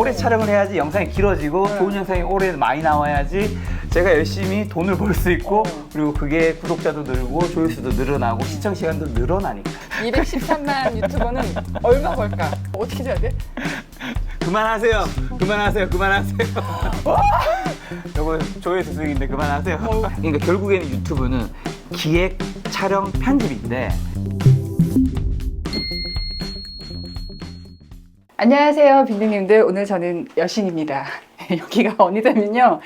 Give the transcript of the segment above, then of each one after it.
오래 촬영을 해야지 영상이 길어지고 좋은 영상이 오래 많이 나와야지 제가 열심히 돈을 벌 수 있고 그리고 그게 구독자도 늘고 조회수도 늘어나고 시청 시간도 늘어나니까. 213만 유튜버는 얼마 벌까? 어떻게 해야 돼? 그만하세요. 그만하세요. 그만하세요. 요거 조회수 수익인데 그만하세요. 그러니까 결국에는 유튜브는 기획, 촬영, 편집인데. 안녕하세요 빈딩님들. 오늘 저는 여신입니다. 여기가 어디냐면요,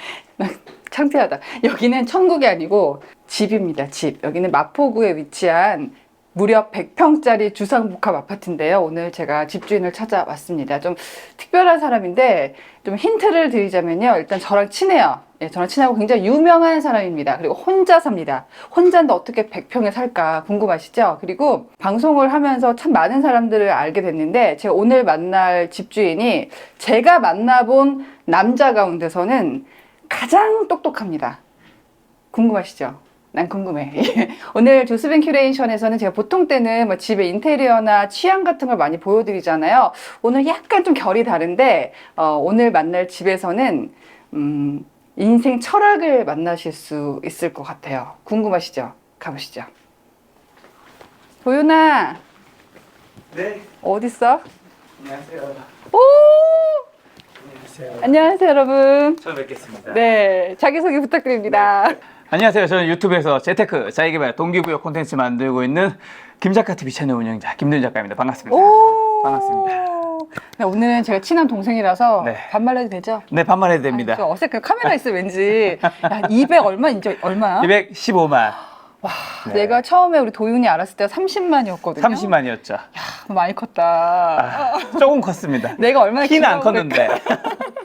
창피하다. 여기는 천국이 아니고 집입니다. 집. 여기는 마포구에 위치한 무려 100평짜리 주상복합 아파트인데요. 오늘 제가 집주인을 찾아왔습니다. 좀 특별한 사람인데 좀 힌트를 드리자면요, 일단 저랑 친해요. 예, 저랑 친하고 굉장히 유명한 사람입니다. 그리고 혼자 삽니다. 혼자인데 어떻게 100평에 살까 궁금하시죠? 그리고 방송을 하면서 참 많은 사람들을 알게 됐는데 제가 오늘 만날 집주인이 제가 만나본 남자 가운데서는 가장 똑똑합니다. 궁금하시죠? 난 궁금해. 오늘 조스빈 큐레이션에서는 제가 보통 때는 뭐 집의 인테리어나 취향 같은 걸 많이 보여드리잖아요. 오늘 약간 좀 결이 다른데 오늘 만날 집에서는 인생 철학을 만나실 수 있을 것 같아요. 궁금하시죠? 가보시죠. 도윤아. 네. 어딨어? 안녕하세요. 오! 안녕하세요. 안녕하세요, 여러분. 처음 뵙겠습니다. 네, 자기소개 부탁드립니다. 네. 안녕하세요. 저는 유튜브에서 재테크, 자기개발, 동기부여 콘텐츠 만들고 있는 김작가TV 채널 운영자 김도윤 작가입니다. 반갑습니다. 오! 반갑습니다. 네, 오늘은 제가 친한 동생이라서 네. 반말해도 되죠? 네, 반말해도 됩니다. 아, 좀 어색해. 카메라 있어 왠지. 야, 200 얼마? 이제 얼마야? 215만. 와, 네. 내가 처음에 우리 도윤이 알았을 때가 30만이었거든요. 30만이었죠. 야, 많이 컸다. 조금 컸습니다. 내가 얼마나 키는 안 키가 컸는데.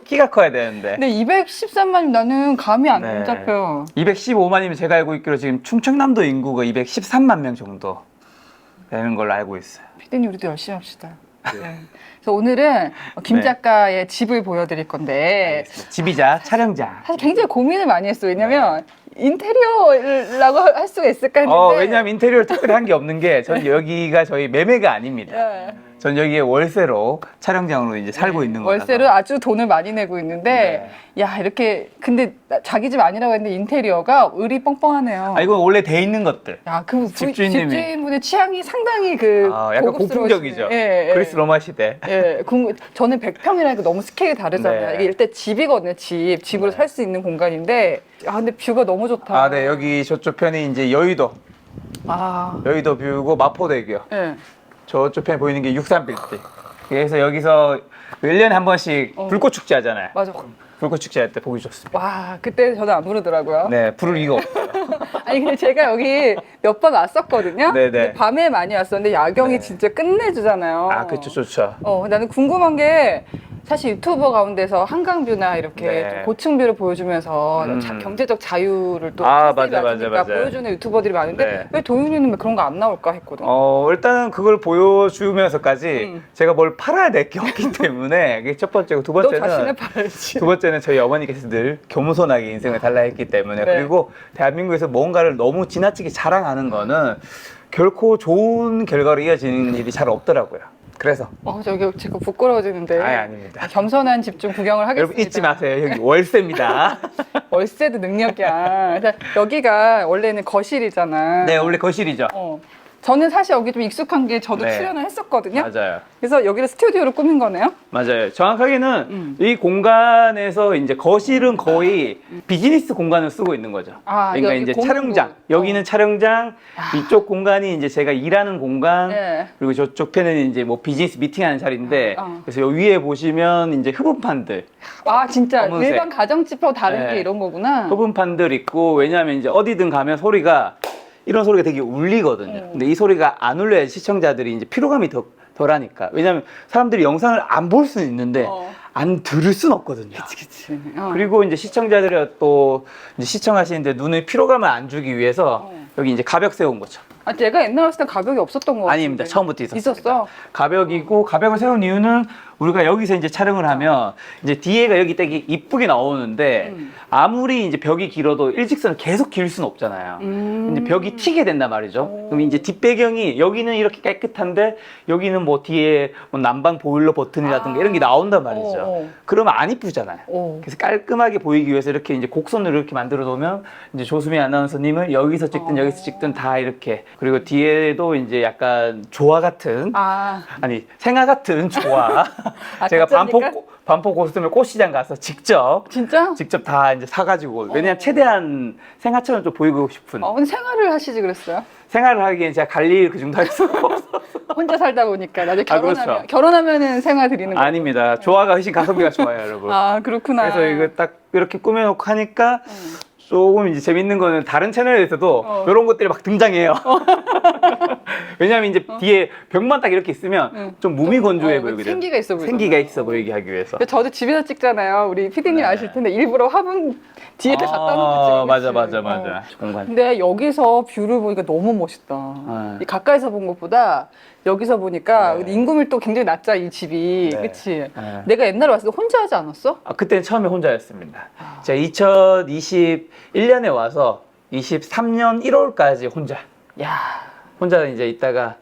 키가 커야 되는데. 근데 213만이 나는 감이 안 네. 잡혀요. 215만이면 제가 알고 있기로 지금 충청남도 인구가 213만 명 정도 되는 걸로 알고 있어요. 피디님 우리도 열심히 합시다. 네. 그래서 오늘은 김 네. 작가의 집을 보여드릴 건데 집이자 촬영자. 사실 굉장히 고민을 많이 했어요. 왜냐면 인테리어라고 할 수가 있을까 했는데 왜냐면 인테리어를 특별히 한 게 없는 게 전 여기가 저희 매매가 아닙니다. 네. 전 여기에 월세로 촬영장으로 이제 살고 있는 거라서. 월세로 아주 돈을 많이 내고 있는데 야 이렇게 근데 자기 집 아니라고 했는데 인테리어가 의리 뻥뻥하네요. 이거 원래 돼 있는 것들. 야, 그럼 집주인님이. 집주인분의 취향이 상당히 약간 고급스러우시네. 고풍적이죠. 예, 예. 그리스 로마 시대. 예, 저는 100평이라니까 너무 스케일이 다르잖아요. 네. 이게 일단 집이거든요. 집으로 네. 살 수 있는 공간인데 근데 뷰가 너무 좋다. 네, 여기 저쪽 편이 이제 여의도 뷰고 마포대교. 예. 저쪽 편에 보이는 게 63빌딩. 그래서 여기서 1년에 한 번씩 불꽃 축제 하잖아요. 맞아. 불꽃 축제 할 때 보기 좋습니다. 와, 그때 저는 안 부르더라고요. 네, 부를 이유가 없어요. 아니 근데 제가 여기 몇 번 왔었거든요. 네네. 근데 밤에 많이 왔었는데 야경이 네. 진짜 끝내주잖아요. 그쵸, 좋죠. 나는 궁금한 게 사실 유튜버 가운데서 한강뷰나 이렇게 네. 좀 고층뷰를 보여주면서 경제적 자유를 또 컨셉이 맞아. 낮으니까 보여주는 유튜버들이 많은데 네. 왜 도윤이는 왜 그런 거 안 나올까 했거든. 일단은 그걸 보여주면서까지 제가 뭘 팔아야 될 게 없기 때문에 그게 첫 번째고 두 너 번째는 자신을 팔지. 두 번째는 저희 어머니께서 늘 겸손하게 인생을 달라 했기 때문에 네. 그리고 대한민국에서 뭔가를 너무 지나치게 자랑하는 거는 결코 좋은 결과로 이어지는 일이 잘 없더라고요. 그래서 저기 제가 부끄러워지는데. 아닙니다. 겸손한 집 좀 구경을 하겠습니다. 여러분 잊지 마세요. 여기 월세입니다. 월세도 능력이야. 그래서 여기가 원래는 거실이잖아. 네, 원래 거실이죠. 저는 사실 여기 좀 익숙한 게 저도 네. 출연을 했었거든요. 맞아요. 그래서 여기를 스튜디오로 꾸민 거네요. 맞아요. 정확하게는 이 공간에서 이제 거실은 거의 비즈니스 공간을 쓰고 있는 거죠. 그러니까 여기 이제 공용도. 촬영장, 여기는 촬영장, 이쪽 공간이 이제 제가 일하는 공간, 네. 그리고 저쪽 편은 이제 뭐 비즈니스 미팅하는 자리인데, 그래서 여기 위에 보시면 이제 흡음판들, 진짜 검은색. 일반 가정집하고 다른 네. 게 이런 거구나. 흡음판들 있고, 왜냐하면 이제 어디든 가면 소리가 이런 소리가 되게 울리거든요. 근데 이 소리가 안 울려야 시청자들이 이제 피로감이 덜하니까. 왜냐하면 사람들이 영상을 안 볼 수는 있는데 안 들을 수는 없거든요. 그치. 그리고 이제 시청자들이 또 이제 시청하시는데 눈에 피로감을 안 주기 위해서 여기 이제 가벽 세운 거죠. 제가 옛날에 왔을 때 가벽이 없었던 거 같은데. 아닙니다. 처음부터 있었어요. 있었어? 가벽이고 가벽을 세운 이유는 우리가 여기서 이제 촬영을 하면 이제 뒤에가 여기 되게 이쁘게 나오는데 아무리 이제 벽이 길어도 일직선을 계속 길 수는 없잖아요. 이제 벽이 튀게 된단 말이죠. 그럼 이제 뒷배경이 여기는 이렇게 깨끗한데 여기는 뭐 뒤에 뭐 난방 보일러 버튼이라든가 이런 게 나온단 말이죠. 그러면 안 이쁘잖아요. 그래서 깔끔하게 보이기 위해서 이렇게 이제 곡선으로 이렇게 만들어 놓으면 이제 조수미 아나운서님을 여기서 찍든 여기서 찍든 다 이렇게, 그리고 뒤에도 이제 약간 조화 같은 아니 생화 같은 조화. 제가 반포 고스톱에 꽃시장 가서 직접 다 이제 사가지고, 왜냐면 최대한 생화처럼 좀 보이고 싶은. 근데 생활을 하시지 그랬어요? 생활을 하기엔 제가 갈 일 그 정도 할 수 없어. 혼자 살다 보니까 나중에 그렇죠. 결혼하면은 생활 드리는 거 아닙니다. 조화가 훨씬 가성비가 좋아요, 여러분. 그렇구나. 그래서 이거 딱 이렇게 꾸며놓고 하니까 조금 이제 재밌는 거는 다른 채널에서도 이런 것들이 막 등장해요. 왜냐면 이제 뒤에 벽만 딱 이렇게 있으면 좀 무미건조해 보이거든요. 생기가 있어 보이고. 생기가 있어 보이게 하기 위해서. 저도 집에서 찍잖아요. 우리 피디님 아실 텐데 일부러 화분 뒤에다 갖다 놓고 찍어요. 맞아. 공간. 근데 여기서 뷰를 보니까 너무 멋있다. 이 가까이서 본 것보다 여기서 보니까 인구 밀도 굉장히 낮죠, 이 집이. 그치? 내가 옛날에 왔을 때 혼자 하지 않았어? 그때는 처음에 혼자였습니다. 제가 2021년에 와서 23년 1월까지 혼자. 혼자 이제 있다가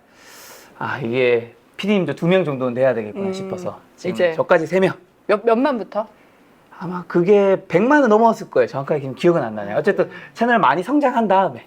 이게 피디님도 2명 정도는 돼야 되겠구나 싶어서 지금 이제 저까지 3명. 몇만부터? 아마 그게 100만은 넘어왔을 거예요. 정확하게 지금 기억은 안 나네요. 어쨌든 채널 많이 성장한 다음에.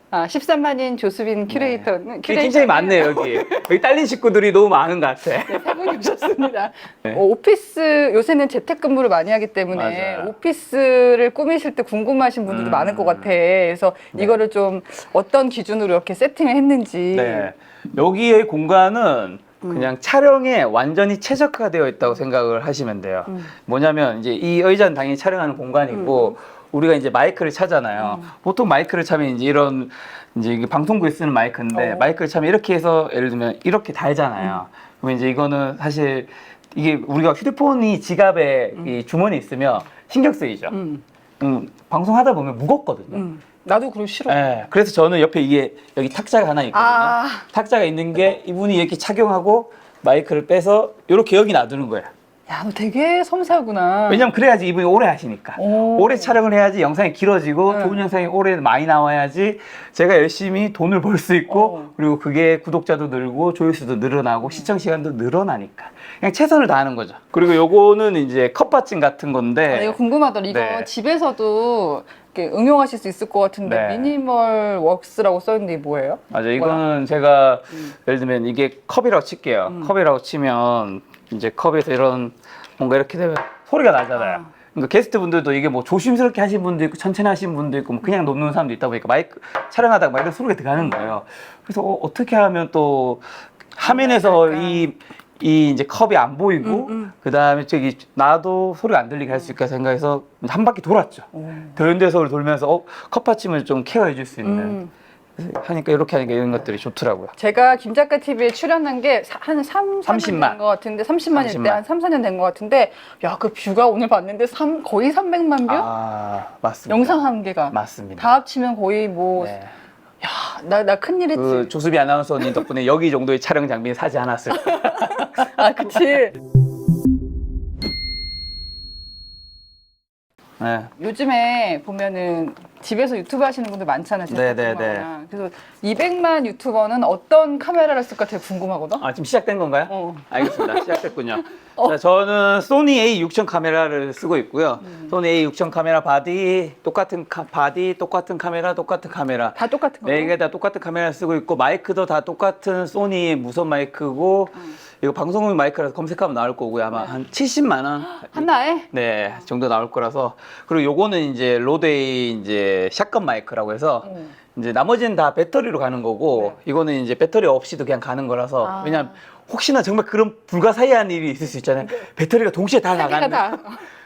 13만인 조수빈 큐레이터는 네. 굉장히 많네요, 여기 딸린 식구들이 너무 많은 것 같아. 네, 3분이 오셨습니다. 오피스, 요새는 재택근무를 많이 하기 때문에 맞아요. 오피스를 꾸미실 때 궁금하신 분들도 많을 것 같아. 그래서 이거를 좀 어떤 기준으로 이렇게 세팅을 했는지. 네. 여기의 공간은 그냥 촬영에 완전히 최적화되어 있다고 생각을 하시면 돼요. 뭐냐면 이제 이 의자는 당연히 촬영하는 공간이고, 우리가 이제 마이크를 차잖아요. 보통 마이크를 차면 이제 이런 이제 이게 방송국에 쓰는 마이크인데 마이크를 차면 이렇게 해서 예를 들면 이렇게 달잖아요. 그러면 이제 이거는 사실 이게 우리가 휴대폰이 지갑에 이 주머니에 있으면 신경 쓰이죠. 방송하다 보면 무겁거든요. 나도 그걸 싫어. 네, 그래서 저는 옆에 이게 여기 탁자가 하나 있거든요. 탁자가 있는 게 이분이 이렇게 착용하고 마이크를 빼서 이렇게 여기 놔두는 거예요. 야, 너 되게 섬세하구나. 왜냐면 그래야지 이분이 오래 하시니까. 오래 촬영을 해야지 영상이 길어지고 좋은 영상이 오래 많이 나와야지 제가 열심히 돈을 벌 수 있고 그리고 그게 구독자도 늘고 조회수도 늘어나고 시청 시간도 늘어나니까 그냥 최선을 다하는 거죠. 그리고 요거는 이제 컵받침 같은 건데 이거 궁금하더라. 이거 집에서도 이렇게 응용하실 수 있을 것 같은데 미니멀 웍스라고 써있는데 이게 뭐예요? 맞아, 이거는 제가 예를 들면 이게 컵이라고 칠게요. 컵이라고 치면 이제 컵에서 이런 뭔가 이렇게 되면 소리가 나잖아요. 그러니까 게스트분들도 이게 뭐 조심스럽게 하신 분도 있고 천천히 하신 분도 있고 뭐 그냥 놓는 사람도 있다 보니까 마이크 촬영하다가 막 이런 소리가 들어가는 거예요. 그래서 어떻게 하면 또 화면에서 이 이제 컵이 안 보이고 그 다음에 저기 나도 소리가 안 들리게 할 수 있게 생각해서 한 바퀴 돌았죠. 대연대석을 돌면서 컵 받침을 좀 케어해 줄 수 있는 하니까 이렇게 하니까 이런 것들이 좋더라고요. 제가 김작가 TV에 출연한 게 한 30만 된 것 같은데 30만일 때 한 3, 4년 된 것 같은데 야, 그 뷰가 오늘 봤는데 거의 300만 뷰? 맞습니다. 영상 한 개가 맞습니다. 다 합치면 거의 뭐 야, 나 큰일 했지. 그 조수비 아나운서님 덕분에 여기 정도의 촬영 장비는 사지 않았을 그치. 네. 요즘에 보면은 집에서 유튜브 하시는 분들 많잖아요. 네네네. 그래서 200만 유튜버는 어떤 카메라를 쓸까 되게 궁금하거든. 지금 시작된 건가요? 알겠습니다. 시작됐군요. 자, 저는 소니 A6000 카메라를 쓰고 있고요. 소니 A6000 카메라 바디, 똑같은 카메라, 똑같은 카메라. 다 똑같은 거? 네 개 다 똑같은 카메라 쓰고 있고, 마이크도 다 똑같은 소니 무선 마이크고, 이거 방송용 마이크라서 검색하면 나올 거고요. 아마 한 70만 원. 하나에? 네, 정도 나올 거라서. 그리고 요거는 이제 로데이 이제 샷건 마이크라고 해서 이제 나머지는 다 배터리로 가는 거고 이거는 이제 배터리 없이도 그냥 가는 거라서 왜냐면 혹시나 정말 그런 불가사의한 일이 있을 수 있잖아요. 배터리가 동시에 다 나가는.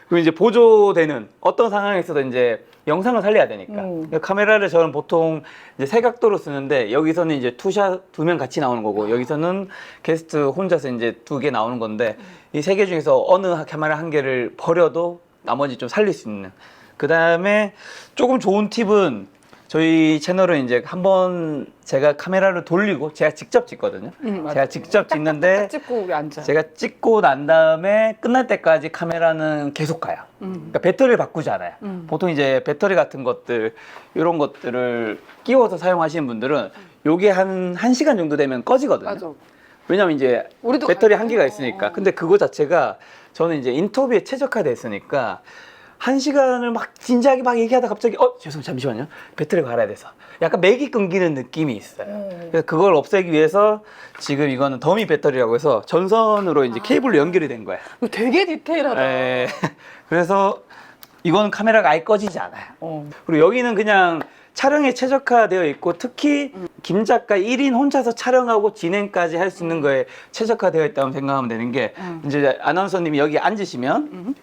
그럼 이제 보조되는 어떤 상황에서도 이제 영상을 살려야 되니까. 카메라를 저는 보통 이제 세 각도로 쓰는데 여기서는 이제 투샷 2명 같이 나오는 거고 여기서는 게스트 혼자서 이제 2개 나오는 건데 이 세 개 중에서 어느 카메라 한 개를 버려도 나머지 좀 살릴 수 있는. 그 다음에 조금 좋은 팁은 저희 채널은 이제 한번 제가 카메라를 돌리고 제가 직접 찍거든요. 맞아. 제가 직접 찍는데 찍고 우리 앉아. 제가 찍고 난 다음에 끝날 때까지 카메라는 계속 가요. 그러니까 배터리를 바꾸지 않아요. 보통 이제 배터리 같은 것들 이런 것들을 끼워서 사용하시는 분들은 요게 한 1시간 정도 되면 꺼지거든요. 맞아. 왜냐면 이제 우리도 배터리 가요. 한계가 있으니까. 근데 그거 자체가 저는 이제 인터뷰에 최적화됐으니까 1시간을 막 진지하게 막 얘기하다 갑자기 죄송 잠시만요. 배터리가 갈아야 돼서 약간 맥이 끊기는 느낌이 있어요. 그래서 그걸 없애기 위해서 지금 이거는 더미 배터리라고 해서 전선으로 이제 케이블로 연결이 된 거예요. 이거 되게 디테일하다. 예. 그래서 이거는 카메라가 아예 꺼지지 않아요. 어. 그리고 여기는 그냥 촬영에 최적화되어 있고 특히 김 작가 1인 혼자서 촬영하고 진행까지 할 수 있는 거에 최적화되어 있다고 생각하면 되는 게 이제 아나운서님이 여기 앉으시면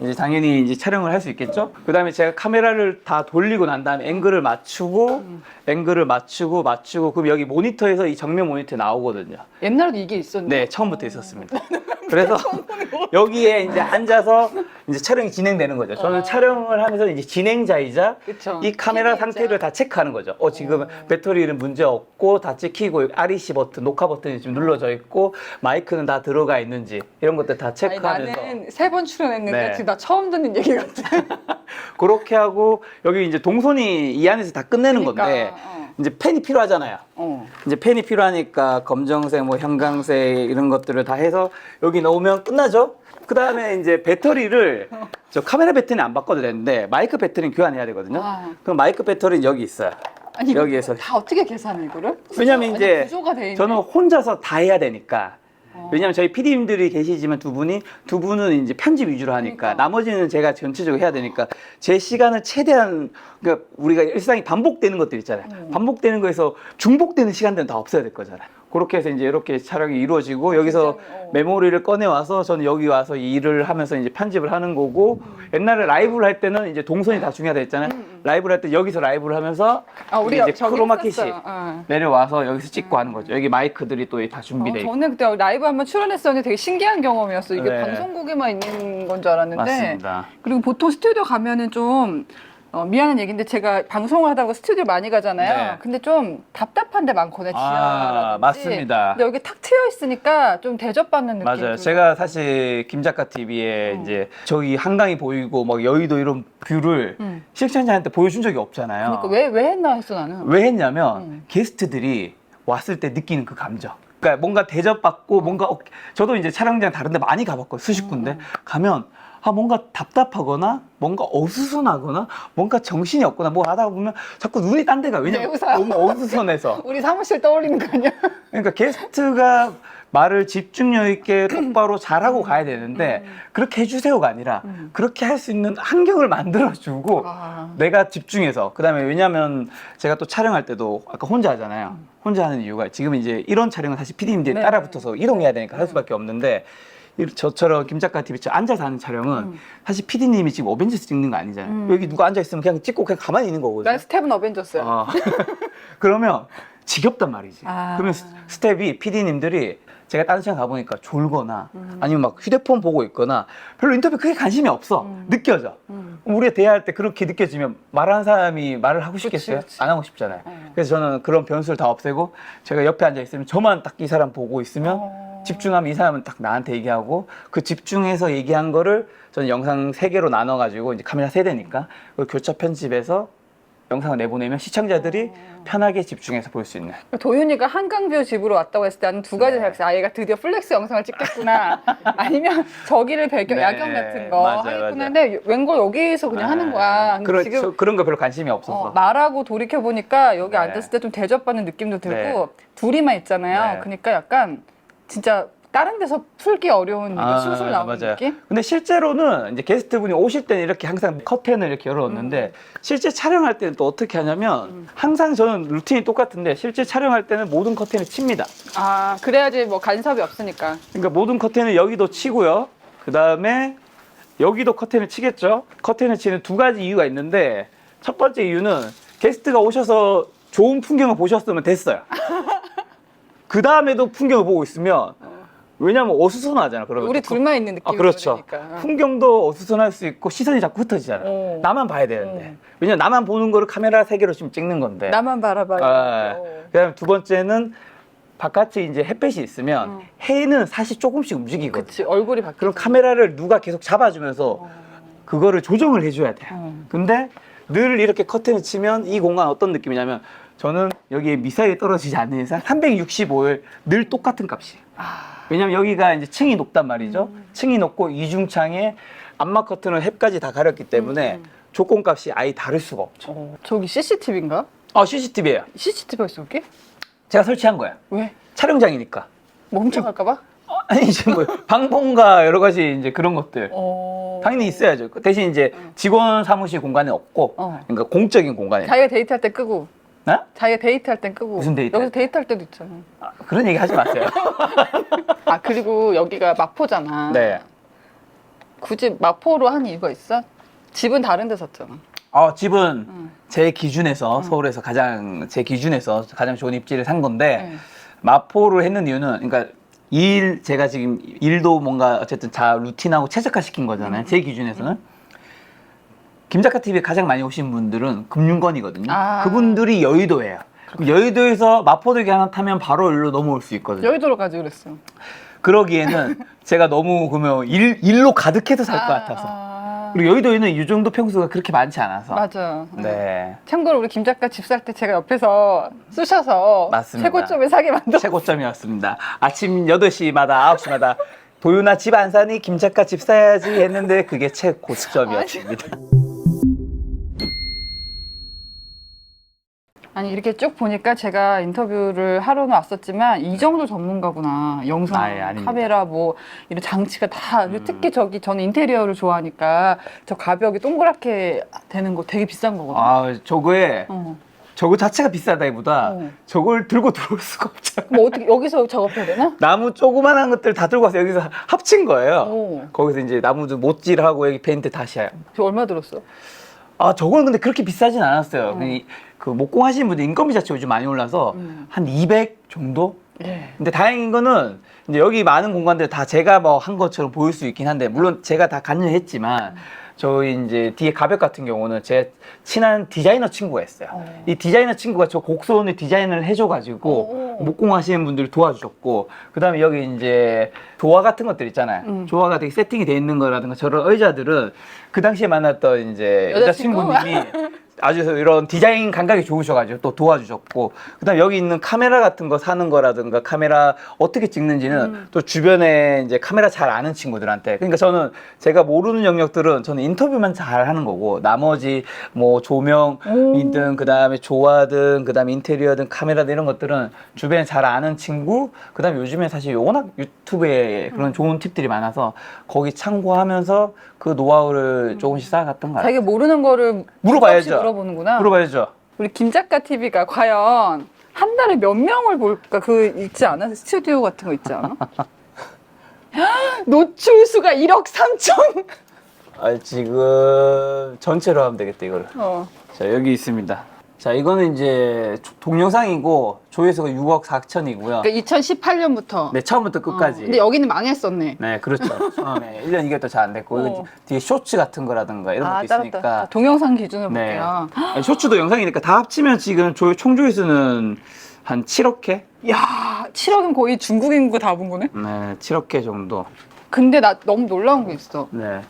이제 당연히 이제 촬영을 할 수 있겠죠. 그 다음에 제가 카메라를 다 돌리고 난 다음에 앵글을 맞추고 그럼 여기 모니터에서 이 정면 모니터에 나오거든요. 옛날에도 이게 있었는데. 네, 처음부터 있었습니다. 그래서 여기에 이제 앉아서 이제 촬영이 진행되는 거죠. 저는 촬영을 하면서 이제 진행자이자 그쵸. 이 카메라 진행자. 상태를 다 체크하는 거죠. 지금 배터리는 문제 없고 다 찍히고 REC 버튼, 녹화 버튼이 지금 눌러져 있고 마이크는 다 들어가 있는지 이런 것들 다 아니, 체크하면서 나는 3번 출연했는데 네. 지금 나 처음 듣는 얘기 같아. 그렇게 하고 여기 이제 동선이 이 안에서 다 끝내는 그러니까, 건데 이제 펜이 필요하잖아요. 이제 펜이 필요하니까 검정색, 뭐 형광색 이런 것들을 다 해서 여기 넣으면 끝나죠. 그 다음에 이제 배터리를 저 카메라 배터리는 안 바꿔도 되는데 마이크 배터리는 교환해야 되거든요. 그럼 마이크 배터리는 여기 있어요. 아니 여기에서 다 어떻게 계산해 이거를? 왜냐면 아니, 이제 구조가 돼 있네. 저는 혼자서 다 해야 되니까. 왜냐면 저희 PD님들이 계시지만 두 분은 이제 편집 위주로 하니까 그러니까. 나머지는 제가 전체적으로 해야 되니까 제 시간을 최대한 그러니까 우리가 일상이 반복되는 것들 있잖아요. 반복되는 거에서 중복되는 시간들은 다 없어야 될 거잖아요. 그렇게 해서 이제 이렇게 촬영이 이루어지고 여기서 메모리를 꺼내 와서 저는 여기 와서 이 일을 하면서 이제 편집을 하는 거고 옛날에 라이브를 할 때는 이제 동선이 다 중요하다 했잖아요. 라이브를 할 때 여기서 라이브를 하면서 우리가 이제 저기 크로마키시 했었어요. 내려와서 여기서 찍고 하는 거죠. 여기 마이크들이 또 다 준비돼 있고. 저는 그때 라이브 한번 출연했었는데 되게 신기한 경험이었어. 이게 네. 방송국에만 있는 건 줄 알았는데. 맞습니다. 그리고 보통 스튜디오 가면은 좀 미안한 얘기인데 제가 방송을 하다가 스튜디오 많이 가잖아요. 네. 근데 좀 답답한 데 많거든요. 지하라든지. 맞습니다. 근데 여기 탁 트여 있으니까 좀 대접받는 느낌. 맞아요. 제가 사실 김작가 TV에 이제 저기 한강이 보이고 막 여의도 이런 뷰를 시청자한테 보여준 적이 없잖아요. 그러니까 왜 했나 했어 나는. 왜 했냐면 게스트들이 왔을 때 느끼는 그 감정. 그러니까 뭔가 대접받고 뭔가 저도 이제 촬영장 다른 데 많이 가봤거든요. 수십 군데. 가면 뭔가 답답하거나 뭔가 어수선하거나 뭔가 정신이 없거나 뭐 하다 보면 자꾸 눈이 딴 데가 왜냐면 웃어요. 너무 어수선해서. 우리 사무실 떠올리는 거 아니야? 그러니까 게스트가 말을 집중력 있게 똑바로 잘하고 가야 되는데 그렇게 해주세요가 아니라 그렇게 할 수 있는 환경을 만들어주고 내가 집중해서 그다음에 왜냐면 제가 또 촬영할 때도 아까 혼자 하잖아요. 혼자 하는 이유가 지금 이제 이런 촬영은 사실 PD님들이 네. 따라붙어서 이동해야 되니까 할 수밖에 없는데 저처럼 김작가 TV 앉아서 하는 촬영은 사실 PD님이 지금 어벤져스 찍는 거 아니잖아요. 여기 누가 앉아있으면 그냥 찍고 그냥 가만히 있는 거거든요. 난 스텝은 어벤져스야. 그러면 지겹단 말이지. 아. 그러면 스텝이 PD님들이 제가 다른 시간 가보니까 졸거나 아니면 막 휴대폰 보고 있거나 별로 인터뷰 크게 관심이 없어. 느껴져. 우리가 대화할 때 그렇게 느껴지면 말하는 사람이 말을 하고 싶겠어요? 그치. 안 하고 싶잖아요. 그래서 저는 그런 변수를 다 없애고 제가 옆에 앉아있으면 저만 딱 이 사람 보고 있으면 집중하면 이 사람은 딱 나한테 얘기하고 그 집중해서 얘기한 거를 저는 영상 3개로 나눠가지고 이제 카메라 3대니까 그걸 교차 편집해서 영상을 내보내면 시청자들이 편하게 집중해서 볼 수 있는. 도윤이가 한강뷰 집으로 왔다고 했을 때 나는 두 가지 생각했어. 얘가 드디어 플렉스 영상을 찍겠구나. 아니면 저기를 배경, 네, 야경 같은 거 맞아요, 하겠구나. 맞아요. 근데 웬걸 여기에서 그냥 하는 거야. 근데 지금 그런 거 별로 관심이 없어서. 말하고 돌이켜보니까 여기 네. 앉았을 때 좀 대접받는 느낌도 들고 네. 둘이만 있잖아요. 네. 그러니까 약간 진짜 다른 데서 풀기 어려운 이게 술술 나오는 맞아요. 느낌? 근데 실제로는 이제 게스트분이 오실 때는 이렇게 항상 커튼을 이렇게 열어놓는데 실제 촬영할 때는 또 어떻게 하냐면 항상 저는 루틴이 똑같은데 실제 촬영할 때는 모든 커튼을 칩니다. 그래야지 뭐 간섭이 없으니까. 그러니까 모든 커튼을 여기도 치고요. 그 다음에 여기도 커튼을 치겠죠. 커튼을 치는 두 가지 이유가 있는데 첫 번째 이유는 게스트가 오셔서 좋은 풍경을 보셨으면 됐어요. 그 다음에도 풍경을 보고 있으면 왜냐면 어수선하잖아. 그러면 우리 둘만 있는 느낌이 그렇죠. 그러니까. 풍경도 어수선할 수 있고 시선이 자꾸 흩어지잖아. 나만 봐야 되는데. 왜냐면 나만 보는 거를 카메라 세 개로 지금 찍는 건데. 나만 바라봐요. 그다음에 두 번째는 바깥에 이제 햇볕이 있으면 해는 사실 조금씩 움직이거든. 그치, 얼굴이 바뀌어. 그럼 카메라를 누가 계속 잡아주면서 그거를 조정을 해줘야 돼요. 근데 늘 이렇게 커튼을 치면 이 공간 어떤 느낌이냐면 저는 여기에 미사일이 떨어지지 않는 이상 365일 늘 똑같은 값이에요. 왜냐면 여기가 이제 층이 높단 말이죠. 층이 높고 이중창에 암막 커튼을 햇까지 다 가렸기 때문에 조건값이 아예 다를 수가 없죠. 저기 CCTV인가? CCTV예요. CCTV가 있어, 여기? 제가 설치한 거야. 왜? 촬영장이니까. 뭐 훔쳐갈까봐? 아니 이제 뭐 방범과 여러 가지 이제 그런 것들 당연히 있어야죠. 대신 이제 직원 사무실 공간에 없고, 그러니까 공적인 공간에. 자기가 데이트할 때 끄고. 어? 자기가 데이트할 땐 끄고. 무슨 데이트? 여기서 데이트할 때도 있잖아. 그런 얘기 하지 마세요. 그리고 여기가 마포잖아. 네. 굳이 마포로 한 이유가 있어? 집은 다른 데 샀잖아. 집은 제 기준에서 서울에서 제 기준에서 가장 좋은 입지를 산 건데 마포를 했는 이유는 그러니까 제가 지금 일도 뭔가 어쨌든 다 루틴하고 최적화 시킨 거잖아요. 제 기준에서는. 김작가 TV에 가장 많이 오신 분들은 금융권이거든요. 그분들이 여의도예요. 여의도에서 마포대교 하나 타면 바로 일로 넘어올 수 있거든요. 여의도로 가지 그랬어. 그러기에는 제가 너무 그러면 일로 가득해서 살 것 같아서. 그리고 여의도에는 이 정도 평수가 그렇게 많지 않아서. 맞아. 네. 참고로 우리 김 작가 집 살 때 제가 옆에서 쑤셔서 맞습니다. 최고점에 사게 만들었어요. 최고점이었습니다. 아침 8시마다 9시마다 도윤아 집 안 사니 김 작가 집 사야지 했는데 그게 최고점이었습니다. 아니 이렇게 쭉 보니까 제가 인터뷰를 하러는 왔었지만 이 정도 전문가구나. 영상, 아닙니다. 카메라 뭐 이런 장치가 다 특히 저는 인테리어를 좋아하니까 저 가벽이 동그랗게 되는 거 되게 비싼 거거든요. 저거 자체가 비싸다기보다 저걸 들고 들어올 수가 없잖아. 뭐 어떻게 여기서 작업해야 되나? 나무 조그만한 것들 다 들고 와서 여기서 합친 거예요. 거기서 이제 나무도 못질하고 여기 페인트 다시 해요. 저 얼마 들었어? 저건 근데 그렇게 비싸진 않았어요. 그 목공 하시는 분들 인건비 자체 요즘 많이 올라서 한 200 정도? 예. 근데 다행인 거는 이제 여기 많은 공간들 다 제가 뭐 한 것처럼 보일 수 있긴 한데 물론 제가 다 관여했지만 저희 이제 뒤에 가벽 같은 경우는 제 친한 디자이너 친구가 있어요. 이 디자이너 친구가 저 곡선을 디자인을 해줘가지고 목공하시는 분들 도와주셨고, 그 다음에 여기 이제 조화 같은 것들 있잖아요. 조화가 되게 세팅이 돼 있는 거라든가 저런 의자들은 그 당시에 만났던 이제 여자친구님이 아주 이런 디자인 감각이 좋으셔가지고 또 도와주셨고, 그다음 여기 있는 카메라 같은 거 사는 거라든가 카메라 어떻게 찍는지는 또 주변에 이제 카메라 잘 아는 친구들한테, 그러니까 저는 제가 모르는 영역들은 저는 인터뷰만 잘 하는 거고 나머지 뭐 조명이든 그다음에 조화든 그다음에 인테리어든 카메라든 이런 것들은 주변에 잘 아는 친구, 그다음에 요즘에 사실 워낙 유튜브에 그런 좋은 팁들이 많아서 거기 참고하면서 그 노하우를 조금씩 쌓아갔던 것 같아요. 자기가 모르는 거를 물어봐야죠. 물어보는구나. 물어봐야죠. 우리 김작가 TV가 과연 한 달에 몇 명을 볼까? 있지 않아? 스튜디오 같은 거 있지 않아? 노출수가 1억 3천. 지금 전체로 하면 되겠다 이거를. 자, 여기 있습니다. 자, 이거는 이제 동영상이고 조회수가 6억 4천이고요. 그러니까 2018년부터. 네, 처음부터 끝까지. 근데 여기는 망했었네. 네, 그렇죠. 처음에 1년 이게 또 잘 안 됐고 이거 뒤에 쇼츠 같은 거라든가 이런 것도 있으니까. 따랐다. 동영상 기준으로 네. 볼게요. 쇼츠도 영상이니까 다 합치면 지금 총 조회수는 한 7억 회? 야, 7억은 거의 중국 인구 다 본 거네? 네, 7억 회 정도. 근데 나 너무 놀라운 게 있어. 네.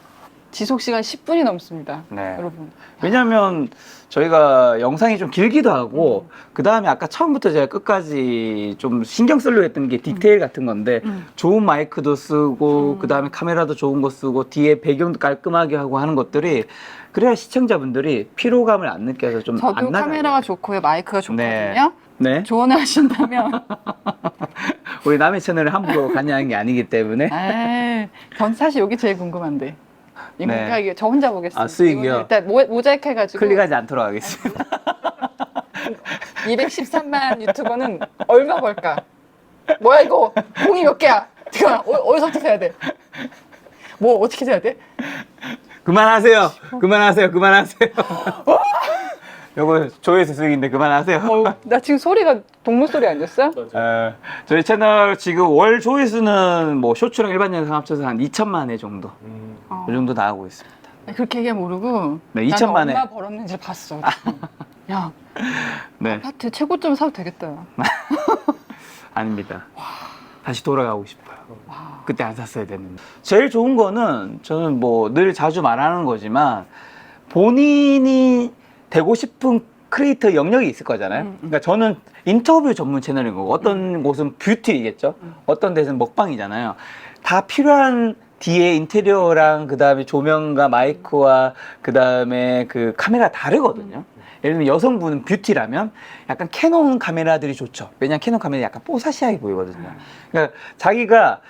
지속 시간 10분이 넘습니다. 네. 여러분. 왜냐면 저희가 영상이 좀 길기도 하고 그 다음에 아까 처음부터 제가 끝까지 좀 신경 쓰려고 했던 게 디테일 같은 건데 좋은 마이크도 쓰고 그 다음에 카메라도 좋은 거 쓰고 뒤에 배경도 깔끔하게 하고 하는 것들이 그래야 시청자분들이 피로감을 안 느껴서 좀 저도 안 나가요. 카메라가 좋고요, 마이크가 좋거든요. 네. 조언을 하신다면. 우리 남의 채널을 함부로 관여하는 게 아니기 때문에. 전 사실 여기 제일 궁금한데. 네. 이거 저 혼자 보겠습니다. 수익이요? 일단 모자이크 해가지고. 클릭하지 않도록 하겠습니다. 213만 유튜버는 얼마 벌까? 뭐야 이거? 공이 몇 개야? 잠깐 어디서부터 세야 돼? 뭐 어떻게 세야 돼? 그만하세요. 그만하세요. 그만하세요. 요거 조회수 수익인데 그만하세요. 나 지금 소리가 동물 소리 아니었어? 저희 채널 지금 월 조회수는 뭐 쇼츠랑 일반 영상 합쳐서 한 2천만 회 정도. 그 정도 나가고 있습니다. 그렇게 얘기하면 모르고 네, 나는 2천만 회. 얼마 벌었는지 봤어. 야, 네, 아파트 최고점 사도 되겠다. 아닙니다. 다시 돌아가고 싶어요. 그때 안 샀어야 됐는데. 제일 좋은 거는 저는 뭐 늘 자주 말하는 거지만 본인이 되고 싶은 크리에이터 영역이 있을 거잖아요. 그러니까 저는 인터뷰 전문 채널인 거고 어떤 곳은 뷰티이겠죠. 어떤 데는 먹방이잖아요. 다 필요한 뒤에 인테리어랑 그 다음에 조명과 마이크와 그 다음에 그 카메라 다르거든요. 예를 들면 여성분은 뷰티라면 약간 캐논 카메라들이 좋죠. 왜냐면 캐논 카메라 약간 뽀사시하게 보이거든요. 그러니까 자기가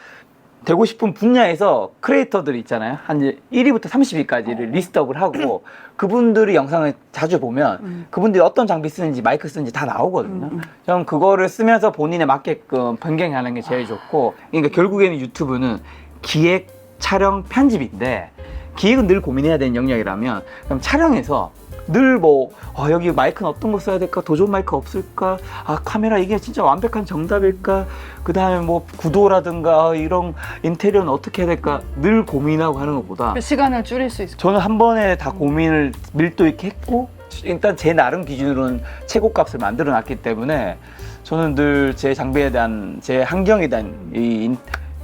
되고 싶은 분야에서 크리에이터들이 있잖아요. 한 1위부터 30위까지를 리스트업을 하고 그분들이 영상을 자주 보면 그분들이 어떤 장비 쓰는지 마이크 쓰는지 다 나오거든요. 저는 그거를 쓰면서 본인에 맞게끔 변경하는 게 제일 좋고 그러니까 결국에는 유튜브는 기획, 촬영, 편집인데 기획은 늘 고민해야 되는 영역이라면 그럼 촬영에서 늘 뭐 여기 마이크는 어떤 거 써야 될까? 더 좋은 마이크 없을까? 카메라 이게 진짜 완벽한 정답일까? 그 다음에 뭐 구도라든가 이런 인테리어는 어떻게 해야 될까? 늘 고민하고 하는 것보다 그 시간을 줄일 수 있어. 저는 한 번에 다 고민을 밀도 있게 했고 일단 제 나름 기준으로는 최고값을 만들어 놨기 때문에 저는 늘 제 장비에 대한 제 환경에 대한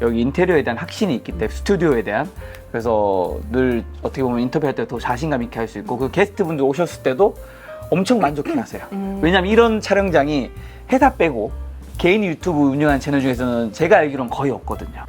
여기 인테리어에 대한 확신이 있기 때문에 스튜디오에 대한 그래서 늘 어떻게 보면 인터뷰할 때 더 자신감 있게 할 수 있고 그 게스트분들 오셨을 때도 엄청 만족해 하세요. 왜냐면 이런 촬영장이 회사 빼고 개인 유튜브 운영하는 채널 중에서는 제가 알기로는 거의 없거든요.